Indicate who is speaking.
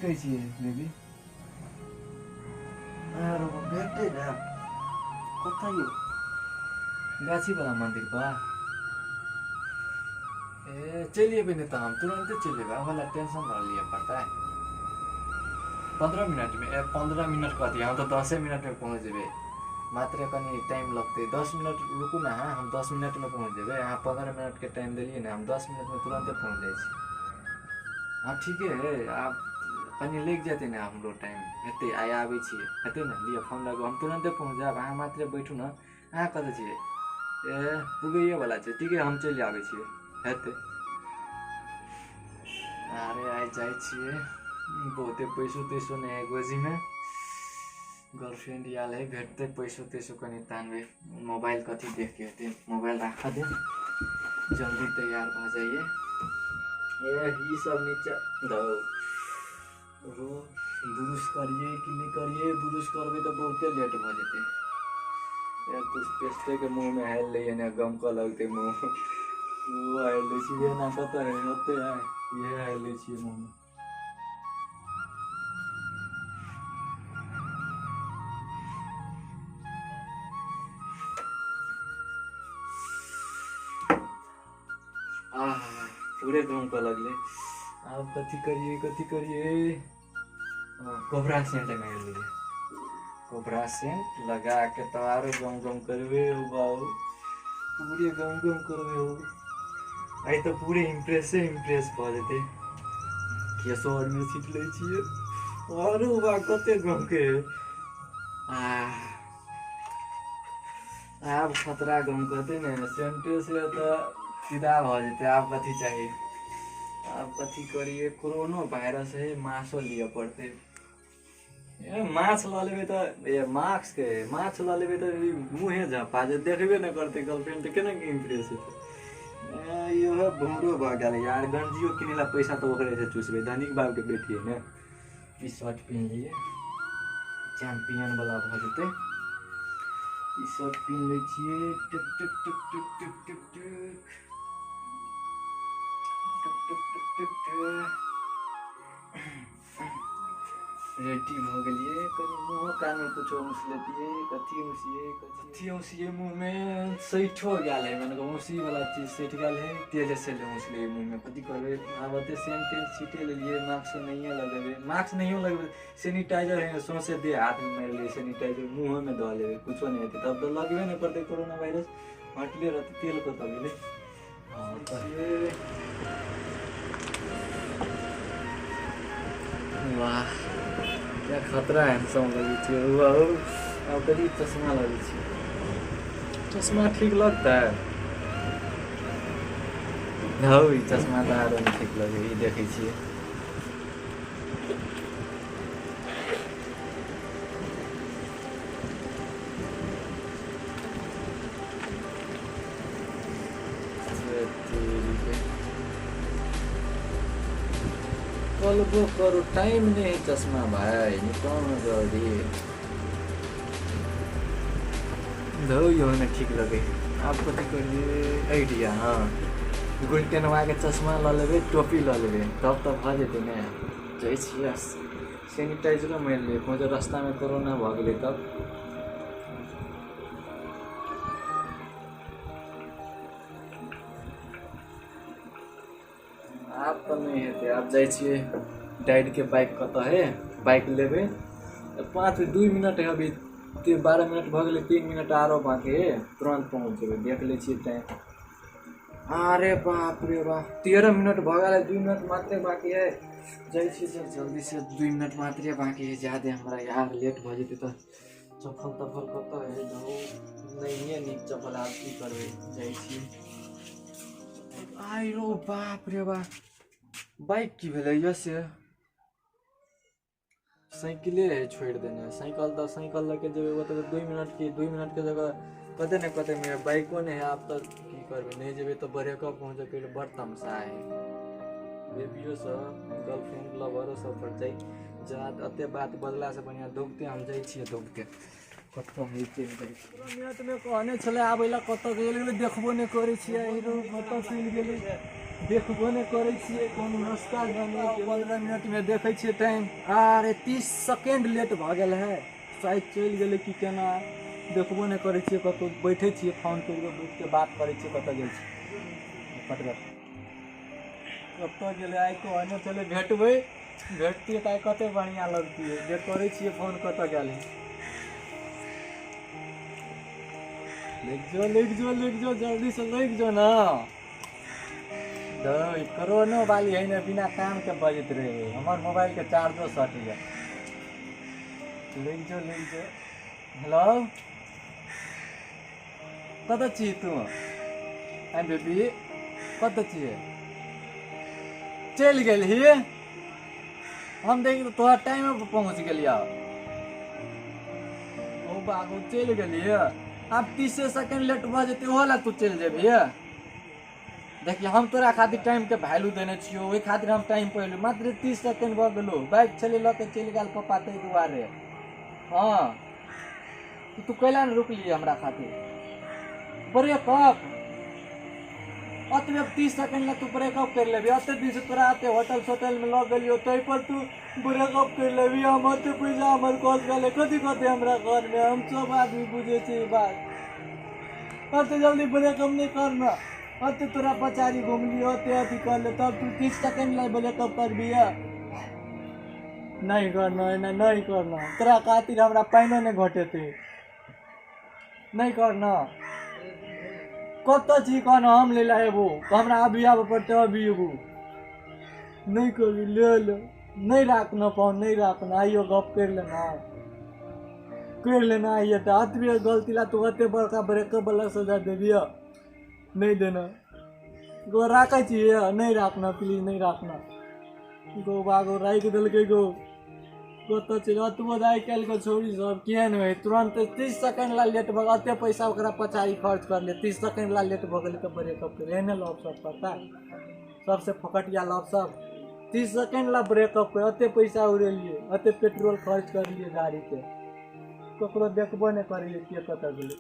Speaker 1: भेटै छियै बेबी
Speaker 2: यार भेटे ना
Speaker 1: कता यो गाछी वाला मंदिर बा ए चलिए भी नहीं तो हम तुरंत चलेगा वाला टेंशन ना लिया पड़ता है 15 मिनट में 15 मिनट कहती हम तो 10 मिनट में पहुँच जेबे मात्र कनी टाइम लगते 10 मिनट रुकू ना हम 10 मिनट में पहुँच जेबे यहाँ 15 मिनट के टाइम दिलिए ना हम 10 मिनट में तुरंत पहुँच जाए हाँ ठीक है आप कनी लग जाते ना हम लोग टाइम हेते आए आबे छिए हेते ना लिए फोन लगो हम तुरंत पहुँच जाब अहाँ मात्र बैठू ना अहाँ कतऽ छिए ए पुगैए वाला छै ठीक है हम चलि आबै छिए हेते अरे आइ जाइ छिए बहुते पैसो तैसो नहीं है गोजी में गर्लफ्रेंड याल है भेटते पैसो तैसो कनी तानबे मोबाइल कथी देख के हेते मोबाइल रखा दे जल्दी तैयार भ जाइए ये सब नीचे दो ब्रुश करिए कि नहीं करिए ब्रुश करबे तो बहुते लेट भ जेते यार टूथपेस्ट के मुंह में हेल ले ना गम का लगते मुंह वो हेल ले छिए ना कतऽ है होते है ये हेल ले छिए मुंह में पूरे गम का लगले आप कथी करिए कोबरा सेंट लगा लिए कोबरा सेंट लगा के तवारो गम गम करबे हो बाबू पूरे गम गम करबे हो आई तो पूरे इम्प्रेस भ जेते केसो और में सीट ले छिए और बा कते गम के आप खतरा गम करते ने सेंटे से तो सीधा भ जेते आप कथी चाहिए आप कथी करिए कोरोना वायरस है मास्क लिए पड़ते ए माछ ल लेबे तो ये मास्क के माछ ल लेबे तो मुँहे झपा जे देखबे न करते गर्लफ्रेंड तो केना के इम्प्रेस हेते यो है भुमरो भ गेल यार गंजियो किनेला पैसा तो ओकरे से चूसबे धनिक बाब के बेटी है ने ई शर्ट पहन लिए चैंपियन वाला भ जेते ई शर्ट पहन ले छिए टक टक टक टक टक टक रेडी भ गेलिए कनी मुँह कान में कुछ मुसलेतिए कथी मुसिए मुँह में सैठो गेल है मैंने मुसी वाला चीज सैठ गेल है तेल से ले मुसले मुँह में कथी करबे आबते सेंट छीटे लेलिए मास्क नहीं लगेबे मास्क नहीं लगेबे सैनिटाइजर है सौंसे दे हाथ में मार लिए सैनिटाइजर मुँह में ध लेबे कुछो नहीं हेते तब तो लगबे नहीं करते कोरोना वायरस हटले रहते तेल को तब गेले हां वाह क्या खतरा हैंडसम लगी थी वाह अब कभी चश्मा लगी थी चश्मा ठीक लगता है हो चश्मा तो आरो नहीं ठीक लगे ये देखे छिए कल वो करो टाइम नहीं चश्मा भाई निकालना जल्दी लो यो ना ठीक लगे आप कथी करिए आइडिया हाँ गोल्डन के चश्मा ल लेबे टोपी ल लेबे तब तो भ जेते ने जाइ छिए सैनिटाइजर मार ले पहुँच रास्ता में कोरोना भ गेले तब आप तो नहीं हेते आप जाइ छिए डैड के बाइक कतऽ है बाइक लेबे 2 मिनट है अभी 12 मिनट भ गेले 3 मिनट आरो बाकी है तुरंत पहुँच जेबे देख ले छिए टाइम अरे बाप रे बाप 13 मिनट भ गेले 2 मिनट मात्र बाकी है जाइ छिए जल्दी से 2 मिनट मात्र बाकी है ज्यादा हमरा यार लेट भ जेते तो चप्पल तप्पल कतऽ है जाओ नहीं नीक चप्पल आप की करबे जाइ छिए आई रो बाप रे बाप बाइक की भेलै से साइकिले है छोड़ देने साइकिल लेके जब वो तो 2 मिनट के जगह कते न कते में बाइको नहीं है आप तो की करबे नहीं जेबे तो बड़ेका पहुँचे के बड़ तमसा है बेबियो सब गर्लफ्रेंड लवर सब पर जाई जात अते बात बदला से बढ़िया दौड़ते हम जाइ छिए दौड़ते कतऽ होइते मिनट में कहने छले आबैला कतऽ गेल देखबो नहीं करै छिए हीरो कतऽ चलि गेलै देखबो नहीं करे छिए कोनो रास्ता जाने 15 मिनट में देखे छिए टाइम अरे 30 सेकंड लेट भ गेल है शायद चल गेले कि केना देखबो नहीं करे छिए कतो बैठे छिए फोन कर के बैठ के बात करे छिए कतो गेल छी पटगर कतो गेले आइ तो आने चले भेटबै भेटती त कते बढ़िया लगती है जे करे छिए फोन कतो गेल लिख जो जल्दी से लिख जो ना कोरोना वाली है ना बिना काम के बजत रहे हमार मोबाइल के चार्जो सट गया लिख जो हेलो कत छी तू आई बेबी कत छी चल गेल ही हम देख तो तोहर टाइम पे पहुंच गेलिया ओ बाबू चल गेलिए अब 30 सेकंड लेट भ जेते होला तू चल जेबी देखिए हम तोरा खातिर टाइम के वैल्यू देने छियो ओई खातिर हम टाइम पहले मात्र 30 सेकंड भ गेलो बाइक चले ल के चल गेल पापा ते दुआरे हां तू कैला न रुकली हमरा खातिर ब्रेकअप अतबे 30 सेकंड ला तू ब्रेकअप कर लेबी अते दिन से तोरा आते होटल में लग गेलियो तई पर तू ब्रेकअप कर लेबी हम अते पैसा हमर कॉल गले कथि हमरा घर में हम सब आदमी बुझे छी बात अते जल्दी ब्रेकअप नहीं करना अते तोरा पचारी घूमली अते अथी कर ले तब तू 30 सेकंड ला ब्रेकअप करबी नहीं करना तोरा खातिर हमरा पाइनो नहीं घटेते नहीं करना कत छी कहना हम ले लाएबो हमरा अभी आब पड़ते अभी एबो नहीं करी ले नहीं रखना फोन नहीं रखना आइयो गप कर लेना आइए तो अतबे गलती ला तू अते बड़का ब्रेकअप वाला सजा दे दिया नहीं देना गो रखे छिए नहीं रखना प्लीज नहीं रखना गो बागो राख दिल के गो कत चल तू आई कल के छोड़ी सब केहन है तुरंत 30 सेकंड ला लेट भ अते पैसा ओकरा पचारी खर्च कर ले 30 सेकंड ला लेट भ गेल तो ब्रेकअप कर एने लव सब पता सबसे फकटिया लव सब 30 सेकंड ला ब्रेकअप कर अते पैसा उड़ेलिए अते पेट्रोल खर्च कर लिए गाड़ी के ककरो देखबो नहीं करिए के कत गेल।